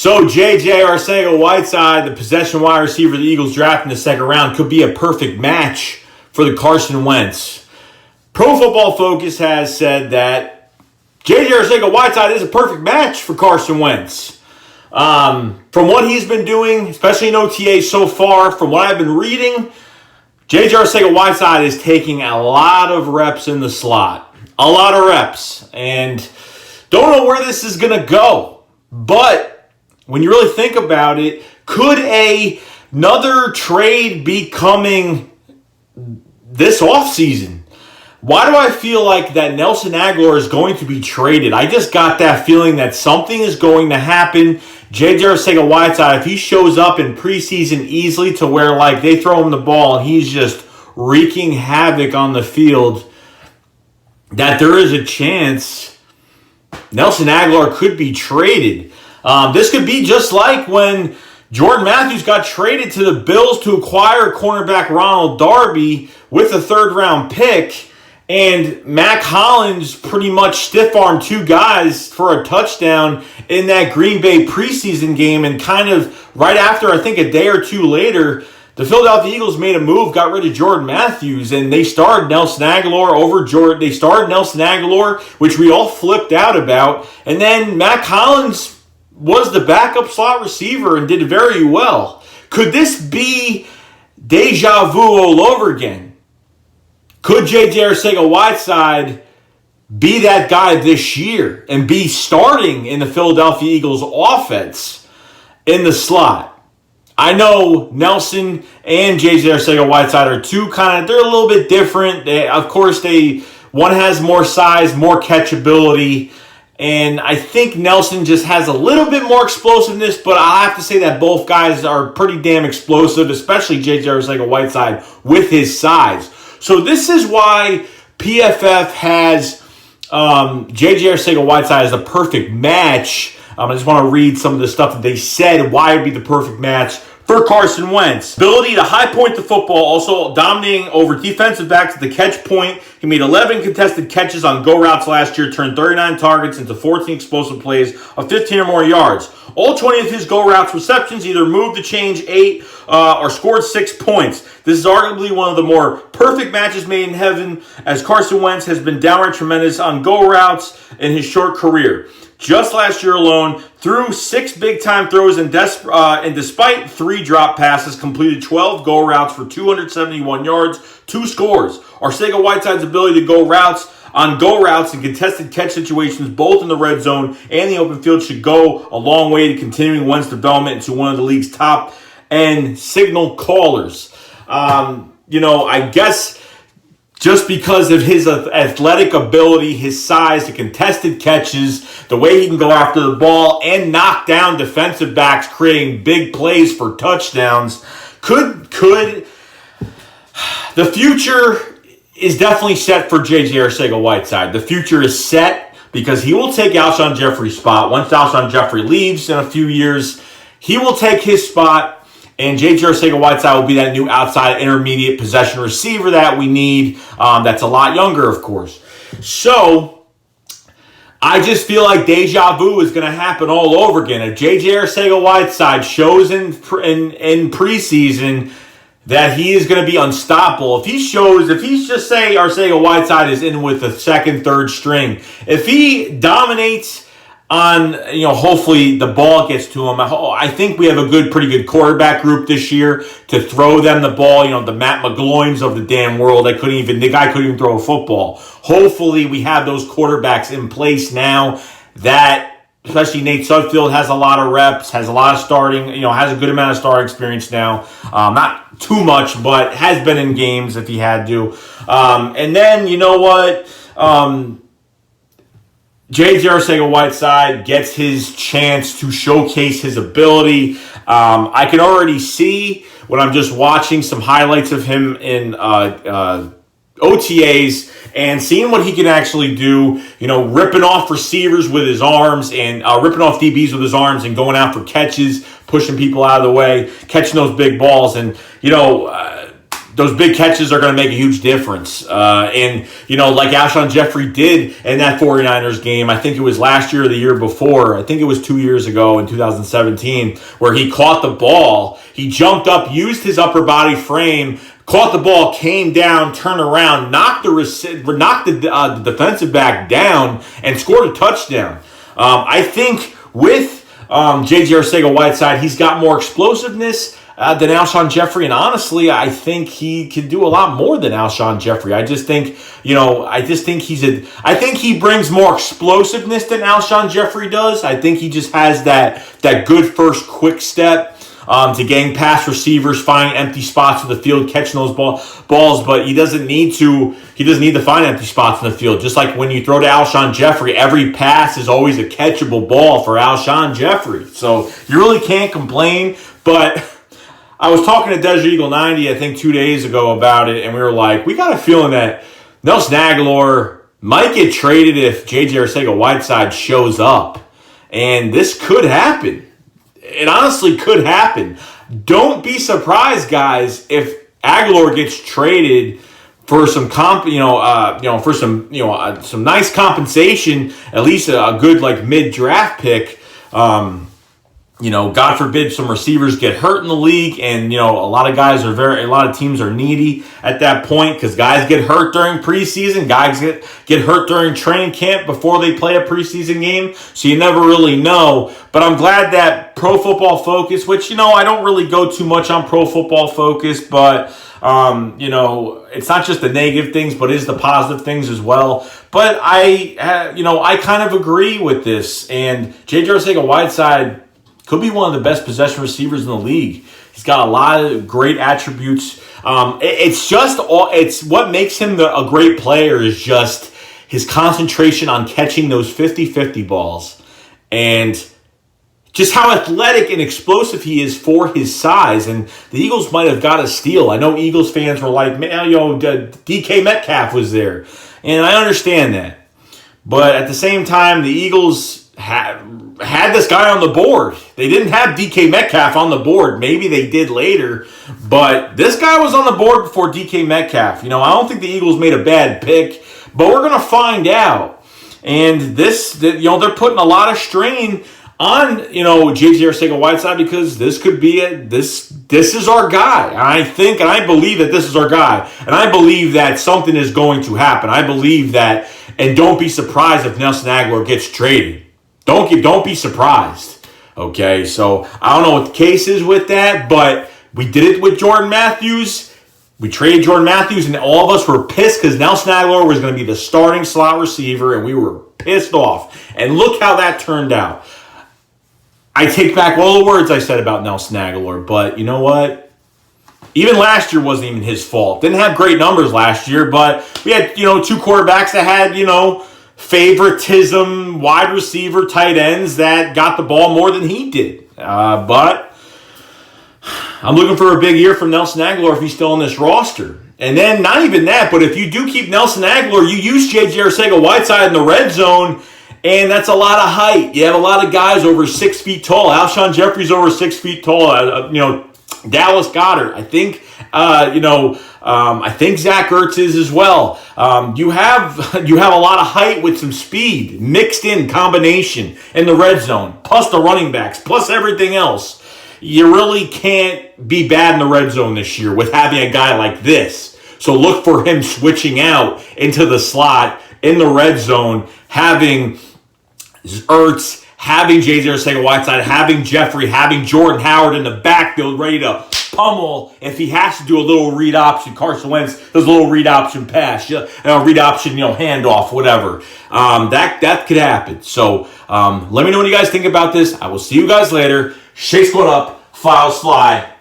So J.J. Arcega-Whiteside, the possession wide receiver the Eagles draft in the second round, could be a perfect match for the Carson Wentz. Pro Football Focus has said that J.J. Arcega-Whiteside is a perfect match for Carson Wentz. From what he's been doing, especially in OTA so far, from what I've been reading, J.J. Arcega-Whiteside is taking a lot of reps in the slot. A lot of reps. And don't know where this is going to go. But when you really think about it, could another trade be coming this offseason? Why do I feel like that Nelson Agholor is going to be traded? I just got that feeling that something is going to happen. J.J. Arcega-Whiteside, if he shows up in preseason easily to where like they throw him the ball and he's just wreaking havoc on the field, that there is a chance Nelson Agholor could be traded. This could be just like when Jordan Matthews got traded to the Bills to acquire cornerback Ronald Darby with a third-round pick, and Mac Hollins pretty much stiff-armed two guys for a touchdown in that Green Bay preseason game, and kind of right after, I think a day or two later, the Philadelphia Eagles made a move, got rid of Jordan Matthews, and they started Nelson Agholor over Jordan. They started Nelson Agholor, which we all flipped out about, and then Mac Hollins was the backup slot receiver and did very well. Could this be deja vu all over again? Could J.J. Arcega-Whiteside be that guy this year and be starting in the Philadelphia Eagles offense in the slot? I know Nelson and J.J. Arcega-Whiteside are they're a little bit different. One has more size, more catchability, and I think Nelson just has a little bit more explosiveness, but I have to say that both guys are pretty damn explosive, especially J.J. Arcega-Whiteside with his size. So this is why PFF has J.J. Arcega-Whiteside as the perfect match. I just want to read some of the stuff that they said, why it would be the perfect match for Carson Wentz. Ability to high point the football, also dominating over defensive backs at the catch point. He made 11 contested catches on go routes last year, turned 39 targets into 14 explosive plays of 15 or more yards. All 20 of his go routes receptions either moved to change 8 or scored 6 points. This is arguably one of the more perfect matches made in heaven, as Carson Wentz has been downright tremendous on go routes in his short career. Just last year alone, threw 6 big-time throws and despite 3 drop passes, completed 12 go routes for 271 yards, 2 scores. Arcega-Whiteside's ability to go routes and contested catch situations, both in the red zone and the open field, should go a long way to continuing Wentz development into one of the league's top end signal callers. I guess just because of his athletic ability, his size, the contested catches, the way he can go after the ball and knock down defensive backs, creating big plays for touchdowns, could the future is definitely set for J.J. Arcega-Whiteside. The future is set because he will take Alshon Jeffrey's spot. Once Alshon Jeffrey leaves in a few years, he will take his spot, and J.J. Arcega-Whiteside will be that new outside intermediate possession receiver that we need. That's a lot younger, of course. So I just feel like deja vu is going to happen all over again. If J.J. Arcega-Whiteside shows in preseason that he is going to be unstoppable, if he's just say Arcega-Whiteside is in with the second, third string, if he dominates on, hopefully the ball gets to him. I think we have a pretty good quarterback group this year to throw them the ball. The Matt McGloins of the damn world. The guy couldn't even throw a football. Hopefully we have those quarterbacks in place now that, especially Nate Sudfeld has a lot of reps, has a lot of starting, has a good amount of starting experience now. Not too much, but has been in games if he had to. And then, you know what? J.J. Arcega-Whiteside gets his chance to showcase his ability. I can already see when I'm just watching some highlights of him in OTAs and seeing what he can actually do, ripping off receivers with his arms and ripping off DBs with his arms and going out for catches, pushing people out of the way, catching those big balls. And, those big catches are going to make a huge difference. And, like Alshon Jeffrey did in that 49ers game, I think it was last year or the year before, I think it was 2 years ago in 2017, where he caught the ball, he jumped up, used his upper body frame, caught the ball, came down, turned around, knocked the defensive back down, and scored a touchdown. I think with J.J. Arcega-Whiteside, he's got more explosiveness than Alshon Jeffrey, and honestly, I think he can do a lot more than Alshon Jeffrey. I just think, I think he brings more explosiveness than Alshon Jeffrey does. I think he just has that good first quick step to gang past receivers, finding empty spots in the field, catching those balls, but he doesn't need to find empty spots in the field. Just like when you throw to Alshon Jeffrey, every pass is always a catchable ball for Alshon Jeffrey. So you really can't complain, but I was talking to Desert Eagle 90, I think 2 days ago about it, and we were like, we got a feeling that Nelson Agholor might get traded if J.J. Arcega-Whiteside shows up. And this could happen. It honestly could happen. Don't be surprised, guys, if Agholor gets traded for some some nice compensation, at least a good mid-draft pick. God forbid some receivers get hurt in the league, and a lot of teams are needy at that point because guys get hurt during preseason, guys get hurt during training camp before they play a preseason game, so you never really know. But I'm glad that Pro Football Focus, which I don't really go too much on Pro Football Focus, but it's not just the negative things, but it is the positive things as well. But I kind of agree with this, and J.J. Arcega-Whiteside could be one of the best possession receivers in the league. He's got a lot of great attributes. It's what makes him a great player is just his concentration on catching those 50-50 balls and just how athletic and explosive he is for his size. And the Eagles might have got a steal. I know Eagles fans were like, man, DK Metcalf was there. And I understand that. But at the same time, the Eagles had this guy on the board. They didn't have DK Metcalf on the board. Maybe they did later, but this guy was on the board before DK Metcalf. I don't think the Eagles made a bad pick, but we're going to find out. And they're putting a lot of strain on, J.J. Arcega-Whiteside because this could be this is our guy. I think and I believe that this is our guy. And I believe that something is going to happen. I believe that, and don't be surprised if Nelson Agholor gets traded. Don't be surprised. Okay, so I don't know what the case is with that, but we did it with Jordan Matthews. We traded Jordan Matthews, and all of us were pissed because Nelson Agholor was going to be the starting slot receiver, and we were pissed off. And look how that turned out. I take back all the words I said about Nelson Agholor, but you know what? Even last year wasn't even his fault. Didn't have great numbers last year, but we had, two quarterbacks that had, favoritism, wide receiver, tight ends that got the ball more than he did. But I'm looking for a big year from Nelson Agholor if he's still on this roster. And then not even that, but if you do keep Nelson Agholor, you use J.J. Arcega-Whiteside in the red zone, and that's a lot of height. You have a lot of guys over 6 feet tall. Alshon Jeffrey's over 6 feet tall. Dallas Goedert. I think Zach Ertz is as well. You have a lot of height with some speed mixed in combination in the red zone, plus the running backs, plus everything else. You really can't be bad in the red zone this year with having a guy like this. So look for him switching out into the slot in the red zone, having Ertz, having J.J. Arcega-Whiteside, having Jeffrey, having Jordan Howard in the backfield ready to pummel if he has to do a little read option. Carson Wentz does a little read option pass, read option, handoff, whatever. That could happen. So let me know what you guys think about this. I will see you guys later. Shake Squad up, Files Fly.